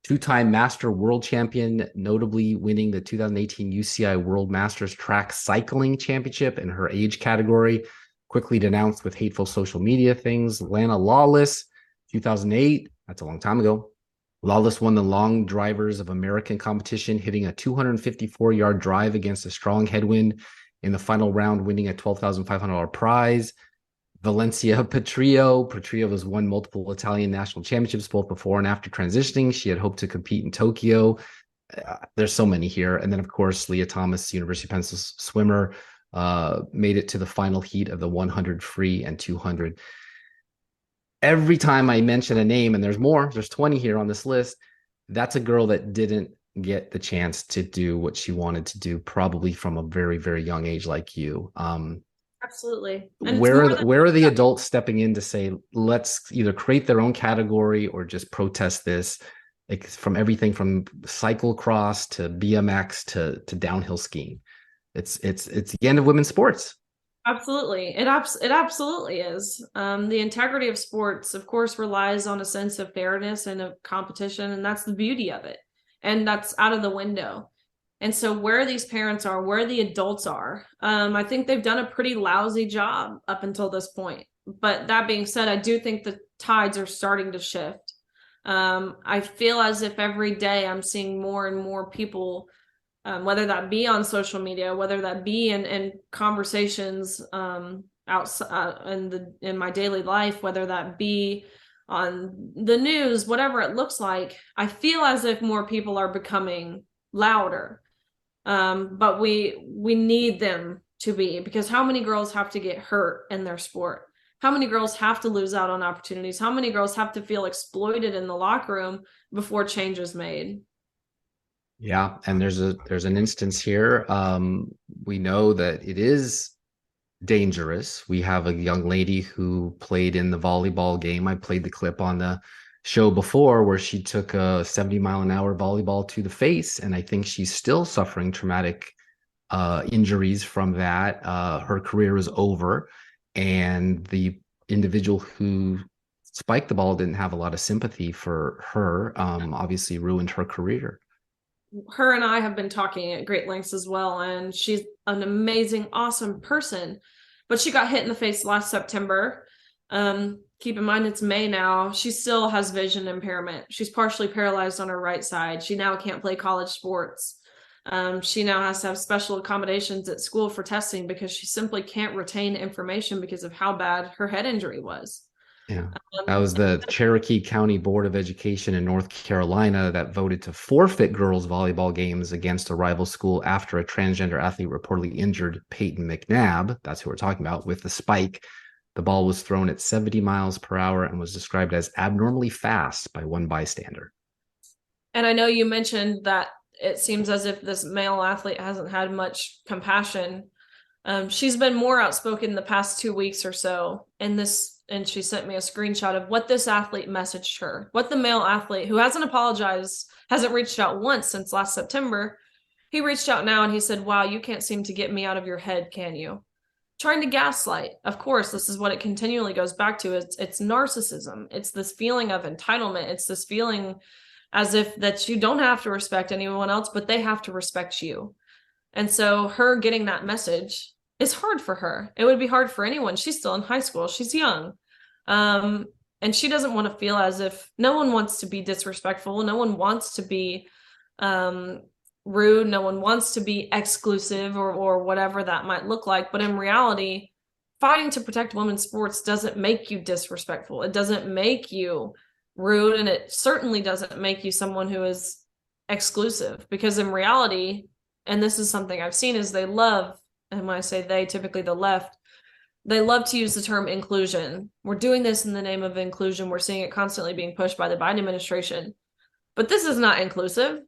2-time Master World Champion, notably winning the 2018 UCI World Masters Track Cycling Championship in her age category, quickly denounced with hateful social media things. Lana Lawless, 2008, that's a long time ago. Lawless won the Long Drivers of American competition, hitting a 254-yard drive against a strong headwind in the final round, winning a $12,500 prize. Valencia Petrillo. Petrillo has won multiple Italian national championships, both before and after transitioning. She had hoped to compete in Tokyo. There's so many here. And then, of course, Leah Thomas, University of Pennsylvania swimmer, made it to the final heat of the 100 free and 200. Every time I mention a name, and there's 20 here on this list, that's a girl that didn't get the chance to do what she wanted to do, probably from a very, very young age like you. Absolutely. And where are the adults stepping in to say, let's either create their own category or just protest this? Like, from everything from cyclocross to BMX to downhill skiing. It's the end of women's sports. Absolutely. It absolutely is. The integrity of sports, of course, relies on a sense of fairness and of competition, and that's the beauty of it. And that's out of the window. And so where these parents are, where the adults are, I think they've done a pretty lousy job up until this point. But that being said, I do think the tides are starting to shift. I feel as if every day I'm seeing more and more people, whether that be on social media, whether that be in conversations outside in my daily life, whether that be on the news, whatever it looks like, I feel as if more people are becoming louder. But we need them to be, because how many girls have to get hurt in their sport? How many girls have to lose out on opportunities? How many girls have to feel exploited in the locker room before change is made? Yeah, and there's an instance here. We know that it is dangerous. We have a young lady who played in the volleyball game. I played the clip on the show before where she took a 70-mile-an-hour volleyball to the face, and I think she's still suffering traumatic injuries from that. Her career is over, and the individual who spiked the ball didn't have a lot of sympathy for her. Obviously ruined her career. Her and I have been talking at great lengths as well, and she's an amazing, awesome person, but she got hit in the face last September. Keep in mind, it's May now. She still has vision impairment. She's partially paralyzed on her right side. She now can't play college sports. She now has to have special accommodations at school for testing because she simply can't retain information because of how bad her head injury was. Yeah, that was the Cherokee County Board of Education in North Carolina that voted to forfeit girls' volleyball games against a rival school after a transgender athlete reportedly injured Peyton McNabb, that's who we're talking about, with the spike. The ball was thrown at 70 miles per hour and was described as abnormally fast by one bystander. And I know you mentioned that it seems as if this male athlete hasn't had much compassion. She's been more outspoken the past 2 weeks or so, and she sent me a screenshot of what this athlete messaged her, what the male athlete, who hasn't apologized, hasn't reached out once since last September. He reached out now and he said, "Wow, you can't seem to get me out of your head, can you?" Trying to gaslight. Of course, this is what it continually goes back to. It's narcissism. It's this feeling of entitlement. It's this feeling as if that you don't have to respect anyone else, but they have to respect you. And so her getting that message is hard for her. It would be hard for anyone. She's still in high school. She's young. And she doesn't want to feel as if, no one wants to be disrespectful. No one wants to be rude. No one wants to be exclusive or whatever that might look like. But in reality, fighting to protect women's sports doesn't make you disrespectful. It doesn't make you rude. And it certainly doesn't make you someone who is exclusive, because in reality, and this is something I've seen, is they love, and when I say they, typically the left, they love to use the term inclusion. We're doing this in the name of inclusion. We're seeing it constantly being pushed by the Biden administration. But this is not inclusive.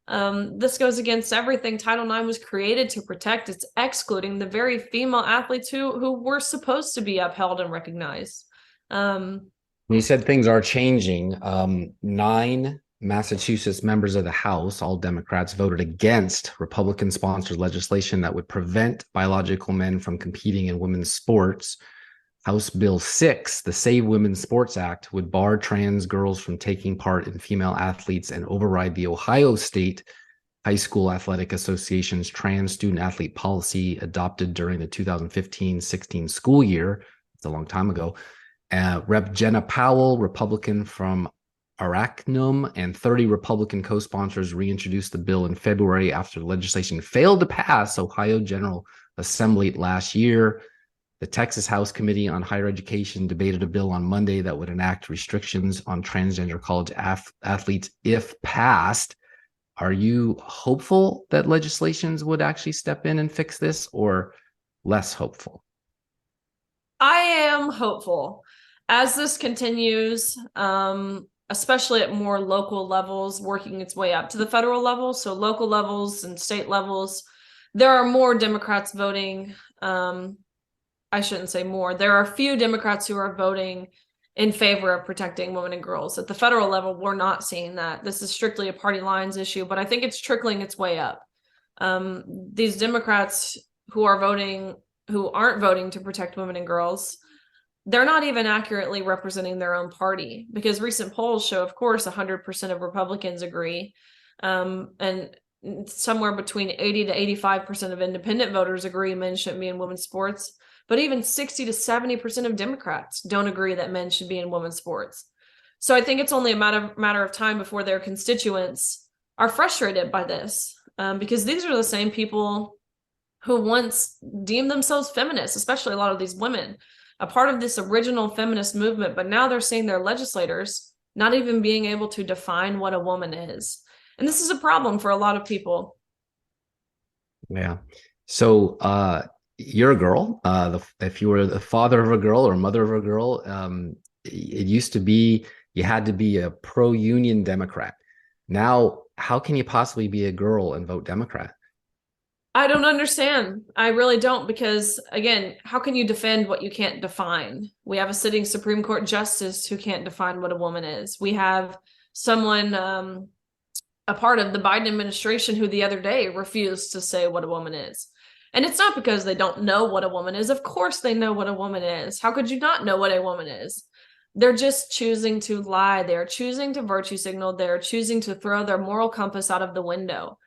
This goes against everything Title IX was created to protect. It's excluding the very female athletes who were supposed to be upheld and recognized. You said things are changing. 9 Massachusetts members of the House, all Democrats, voted against Republican-sponsored legislation that would prevent biological men from competing in women's sports. House Bill 6, the Save Women's Sports Act, would bar trans girls from taking part in female athletes and override the Ohio State High School Athletic Association's trans student athlete policy adopted during the 2015-16 school year. It's a long time ago. Rep. Jenna Powell, Republican from Arachnum, and 30 Republican co-sponsors reintroduced the bill in February after the legislation failed to pass Ohio General Assembly last year. The Texas House Committee on Higher Education debated a bill on Monday that would enact restrictions on transgender college athletes if passed. Are you hopeful that legislations would actually step in and fix this, or less hopeful? I am hopeful. As this continues, especially at more local levels, working its way up to the federal level, so local levels and state levels, there are more Democrats voting. I shouldn't say more. There are a few Democrats who are voting in favor of protecting women and girls. At the federal level, we're not seeing that. This is strictly a party lines issue, but I think it's trickling its way up. These Democrats who aren't voting to protect women and girls, they're not even accurately representing their own party, because recent polls show, of course, 100% of Republicans agree. And somewhere between 80 to 85% of independent voters agree men shouldn't be in women's sports. But even 60 to 70% of Democrats don't agree that men should be in women's sports. So I think it's only a matter of time before their constituents are frustrated by this, because these are the same people who once deemed themselves feminists, especially a lot of these women, a part of this original feminist movement, but now they're seeing their legislators not even being able to define what a woman is. And this is a problem for a lot of people. Yeah. So, you're a girl. If you were the father of a girl or mother of a girl, it used to be you had to be a pro-union Democrat. Now, how can you possibly be a girl and vote Democrat? I don't understand. I really don't, because again, how can you defend what you can't define? We have a sitting Supreme Court justice who can't define what a woman is. We have someone, a part of the Biden administration, who the other day refused to say what a woman is. And it's not because they don't know what a woman is. Of course they know what a woman is. How could you not know what a woman is? They're just choosing to lie. They're choosing to virtue signal. They're choosing to throw their moral compass out of the window.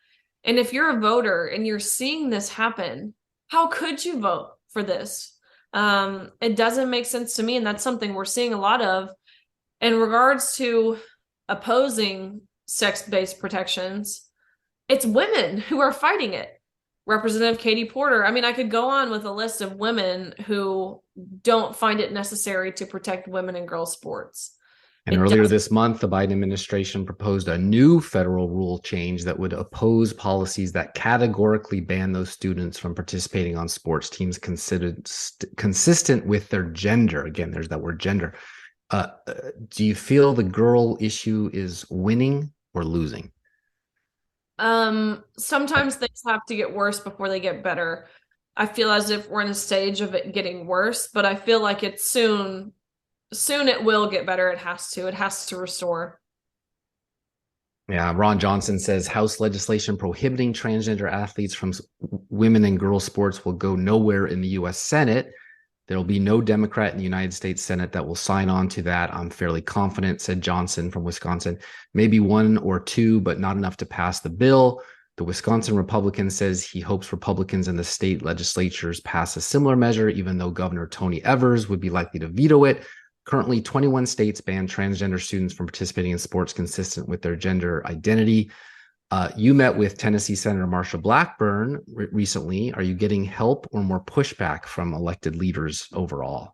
And if you're a voter and you're seeing this happen, how could you vote for this? It doesn't make sense to me. And that's something we're seeing a lot of in regards to opposing sex-based protections. It's women who are fighting it. Representative Katie Porter. I mean, I could go on with a list of women who don't find it necessary to protect women and girls' sports. And earlier this month, the Biden administration proposed a new federal rule change that would oppose policies that categorically ban those students from participating on sports teams considered consistent with their gender. Again, there's that word gender. Do you feel the girl issue is winning or losing? Sometimes things have to get worse before they get better. I feel as if we're in a stage of it getting worse, but I feel like it's soon it will get better. It has to restore. Yeah. Ron Johnson says House legislation prohibiting transgender athletes from women and girls sports will go nowhere in the U.S. Senate. There will be no Democrat in the United States Senate that will sign on to that. I'm fairly confident, said Johnson from Wisconsin. Maybe one or two, but not enough to pass the bill. The Wisconsin Republican says he hopes Republicans in the state legislatures pass a similar measure, even though Governor Tony Evers would be likely to veto it. Currently, 21 states ban transgender students from participating in sports consistent with their gender identity. You met with Tennessee Senator Marsha Blackburn recently. Are you getting help or more pushback from elected leaders overall?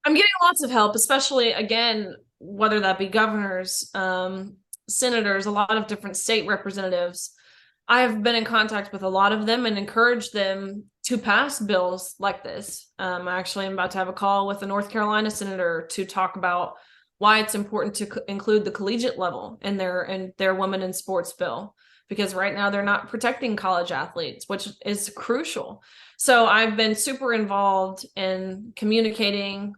I'm getting lots of help, especially, again, whether that be governors, senators, a lot of different state representatives. I have been in contact with a lot of them and encouraged them to pass bills like this. I actually am about to have a call with a North Carolina senator to talk about why it's important to include the collegiate level in their women in sports bill, because right now they're not protecting college athletes, which is crucial. So I've been super involved in communicating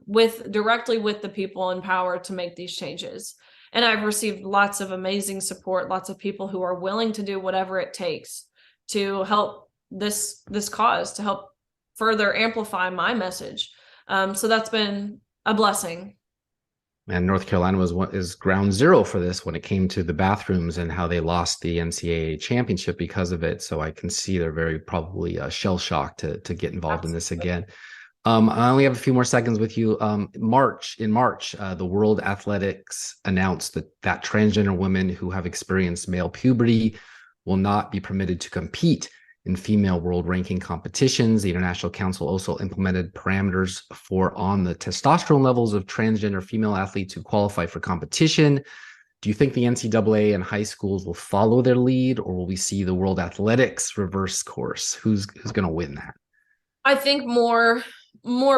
directly with the people in power to make these changes. And I've received lots of amazing support, lots of people who are willing to do whatever it takes to help this cause, to help further amplify my message. So that's been a blessing. And North Carolina is ground zero for this when it came to the bathrooms and how they lost the NCAA championship because of it. So I can see they're very probably shell-shocked to get involved in this again. I only have a few more seconds with you. In March, the World Athletics announced that transgender women who have experienced male puberty will not be permitted to compete in female world ranking competitions. The International Council also implemented parameters on the testosterone levels of transgender female athletes who qualify for competition. Do you think the NCAA and high schools will follow their lead, or will we see the world athletics reverse course? Who's going to win that? I think more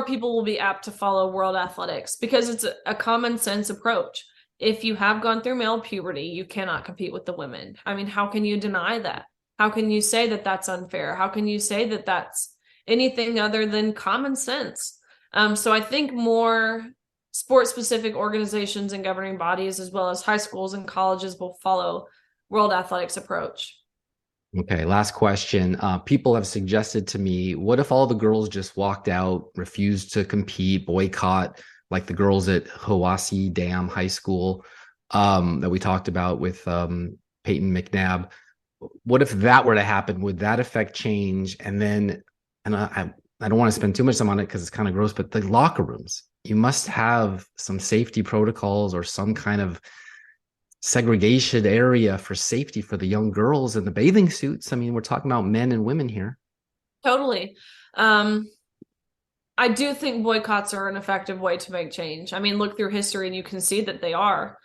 people will be apt to follow world athletics because it's a common sense approach. If you have gone through male puberty, you cannot compete with the women. I mean, how can you deny that? How can you say that that's unfair? How can you say that that's anything other than common sense? So I think more sport-specific organizations and governing bodies, as well as high schools and colleges, will follow world athletics approach. Okay, last question. People have suggested to me, what if all the girls just walked out, refused to compete, boycott, like the girls at Hawassi Dam High School that we talked about with Peyton McNabb? What if that were to happen? Would that affect change? And then, and I don't want to spend too much time on it because it's kind of gross, but the locker rooms, you must have some safety protocols or some kind of segregation area for safety for the young girls in the bathing suits. I mean, we're talking about men and women here. Totally. I do think boycotts are an effective way to make change. I mean, look through history and you can see that they are.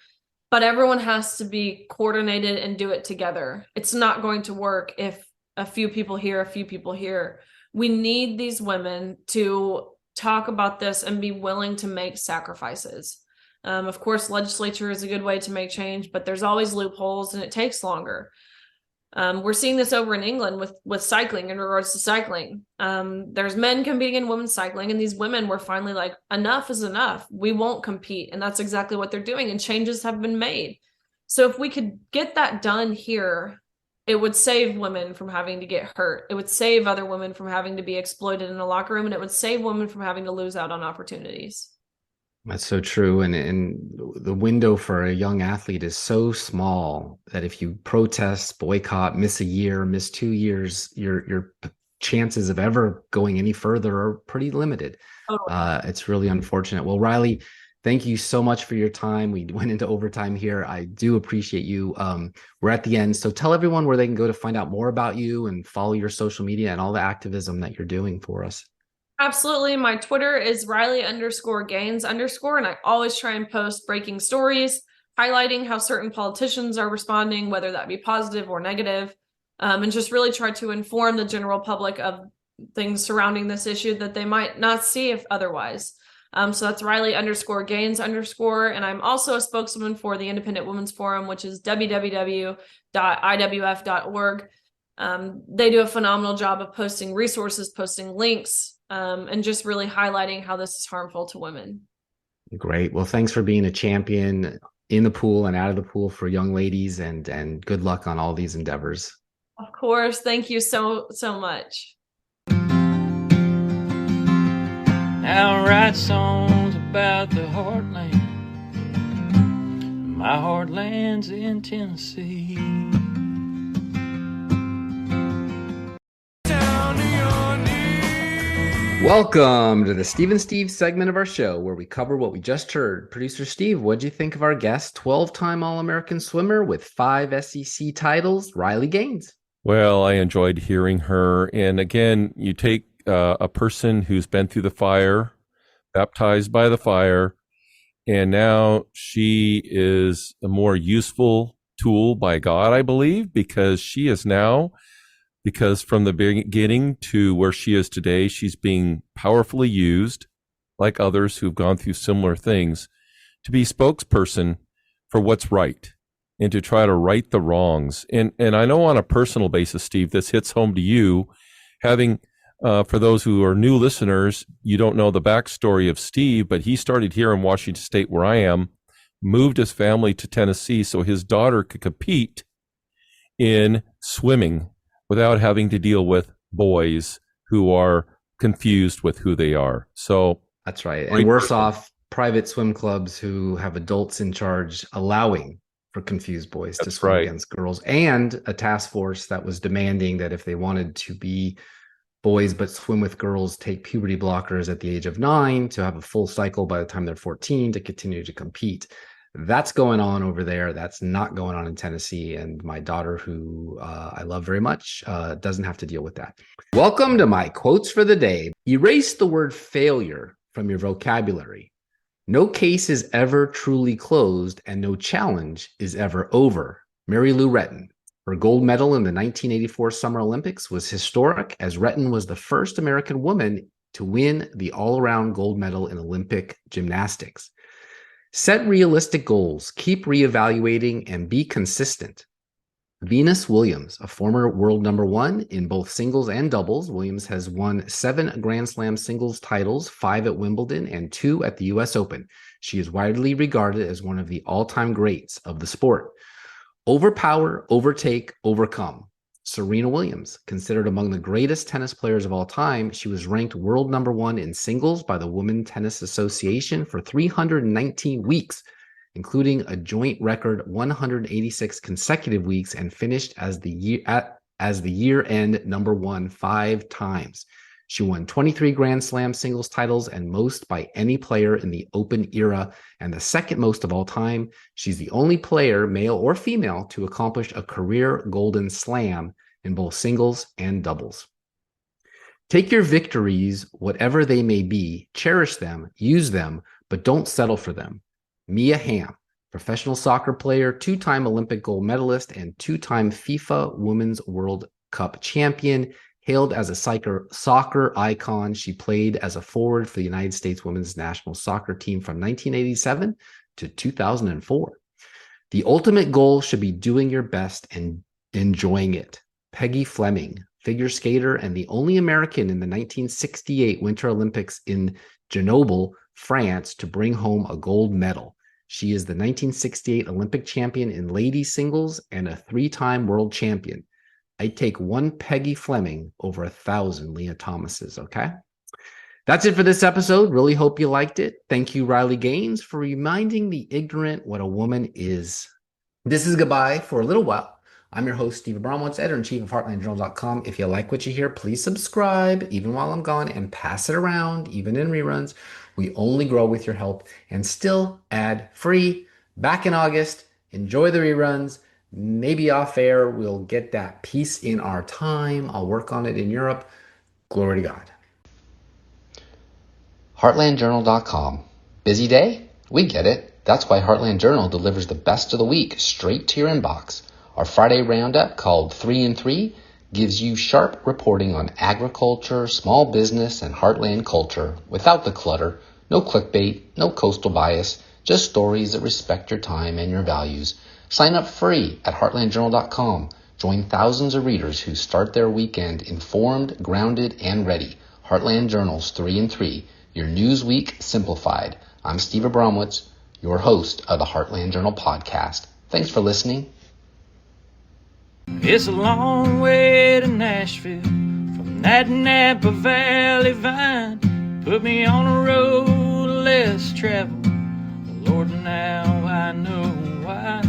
But everyone has to be coordinated and do it together. It's not going to work if a few people here, a few people here. We need these women to talk about this and be willing to make sacrifices. Of course, legislature is a good way to make change, but there's always loopholes and it takes longer. We're seeing this over in England with cycling in regards to cycling. There's men competing in women's cycling, and these women were finally like, enough is enough. We won't compete. And that's exactly what they're doing. And changes have been made. So if we could get that done here, it would save women from having to get hurt. It would save other women from having to be exploited in a locker room, and it would save women from having to lose out on opportunities. That's so true. And the window for a young athlete is so small that if you protest, boycott, miss a year, miss 2 years, your chances of ever going any further are pretty limited. Totally. It's really unfortunate. Well, Riley, thank you so much for your time. We went into overtime here. I do appreciate you. We're at the end. So tell everyone where they can go to find out more about you and follow your social media and all the activism that you're doing for us. Absolutely. My Twitter is Riley_Gaines_, and I always try and post breaking stories, highlighting how certain politicians are responding, whether that be positive or negative, and just really try to inform the general public of things surrounding this issue that they might not see if otherwise. So that's Riley_Gaines_, and I'm also a spokeswoman for the Independent Women's Forum, which is www.iwf.org. They do a phenomenal job of posting resources, posting links, and just really highlighting how this is harmful to women. Great. Well, thanks for being a champion in the pool and out of the pool for young ladies, and good luck on all these endeavors. Of course. Thank you so much. I'll write songs about the heartland. My heartland's in Tennessee. Welcome to the Steve and Steve segment of our show, where we cover what we just heard. Producer Steve, what'd you think of our guest, 12-time All-American swimmer with 5 SEC titles, Riley Gaines? Well, I enjoyed hearing her. And again, you take a person who's been through the fire, baptized by the fire, and now she is a more useful tool by God, I believe, because she is now, because from the beginning to where she is today, she's being powerfully used, like others who've gone through similar things, to be spokesperson for what's right and to try to right the wrongs. And I know on a personal basis, Steve, this hits home to you, having, for those who are new listeners, you don't know the backstory of Steve, but he started here in Washington State where I am, moved his family to Tennessee so his daughter could compete in swimming without having to deal with boys who are confused with who they are. So that's right. And worse off, private swim clubs who have adults in charge allowing for confused boys to swim against girls, and a task force that was demanding that if they wanted to be boys but swim with girls, take puberty blockers at the age of 9 to have a full cycle by the time they're 14 to continue to compete. That's going on over there. That's not going on in Tennessee. And my daughter, who I love very much, doesn't have to deal with that. Welcome to my quotes for the day. Erase the word failure from your vocabulary. No case is ever truly closed, and no challenge is ever over. Mary Lou Retton. Her gold medal in the 1984 Summer Olympics was historic, as Retton was the first American woman to win the all-around gold medal in Olympic gymnastics. Set realistic goals, keep reevaluating, and be consistent. Venus Williams, a former world number one in both singles and doubles. Williams has won 7 Grand Slam singles titles, 5 at Wimbledon and 2 at the US Open. She is widely regarded as one of the all-time greats of the sport. Overpower, overtake, overcome. Serena Williams, considered among the greatest tennis players of all time, she was ranked world number one in singles by the Women's Tennis Association for 319 weeks, including a joint record 186 consecutive weeks, and finished as the year-end number one 5 times. She won 23 Grand Slam singles titles, and most by any player in the Open era, and the second most of all time. She's the only player, male or female, to accomplish a career Golden Slam in both singles and doubles. Take your victories, whatever they may be, cherish them, use them, but don't settle for them. Mia Hamm, professional soccer player, 2-time Olympic gold medalist, and 2-time FIFA Women's World Cup champion. Hailed as a soccer icon, she played as a forward for the United States women's national soccer team from 1987 to 2004. The ultimate goal should be doing your best and enjoying it. Peggy Fleming, figure skater and the only American in the 1968 Winter Olympics in Grenoble, France, to bring home a gold medal. She is the 1968 Olympic champion in ladies singles and a 3-time world champion. I'd take 1 Peggy Fleming over 1,000 Leah Thomases, okay? That's it for this episode. Really hope you liked it. Thank you, Riley Gaines, for reminding the ignorant what a woman is. This is goodbye for a little while. I'm your host, Steve Abramowitz, editor-in-chief of HeartlandJournal.com. If you like what you hear, please subscribe, even while I'm gone, and pass it around, even in reruns. We only grow with your help, and still ad-free. Back in August. Enjoy the reruns. Maybe off air, we'll get that piece in our time. I'll work on it in Europe. Glory to God. HeartlandJournal.com. Busy day? We get it. That's why Heartland Journal delivers the best of the week straight to your inbox. Our Friday roundup, called 3 in 3, gives you sharp reporting on agriculture, small business, and heartland culture without the clutter. No clickbait, no coastal bias, just stories that respect your time and your values. Sign up free at heartlandjournal.com. Join thousands of readers who start their weekend informed, grounded, and ready. Heartland Journal's 3 in 3, your news week simplified. I'm Steve Abramowitz, your host of the Heartland Journal podcast. Thanks for listening. It's a long way to Nashville from that Napa Valley vine. Put me on a road less traveled. Lord, now I know why.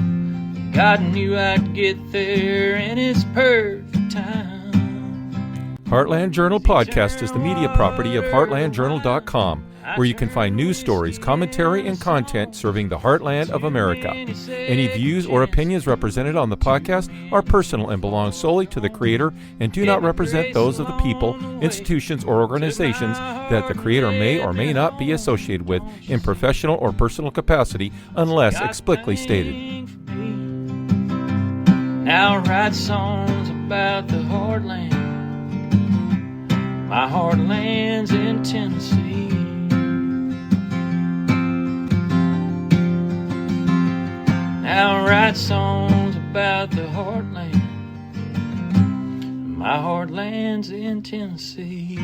God knew I'd get there in His perfect time. Heartland Journal Podcast is the media property of heartlandjournal.com, where you can find news stories, commentary, and content serving the heartland of America. Any views or opinions represented on the podcast are personal and belong solely to the creator and do not represent those of the people, institutions, or organizations that the creator may or may not be associated with in professional or personal capacity unless explicitly stated. Now I write songs about the heartland. My heartland's in Tennessee. Now I write songs about the heartland. My heartland's in Tennessee.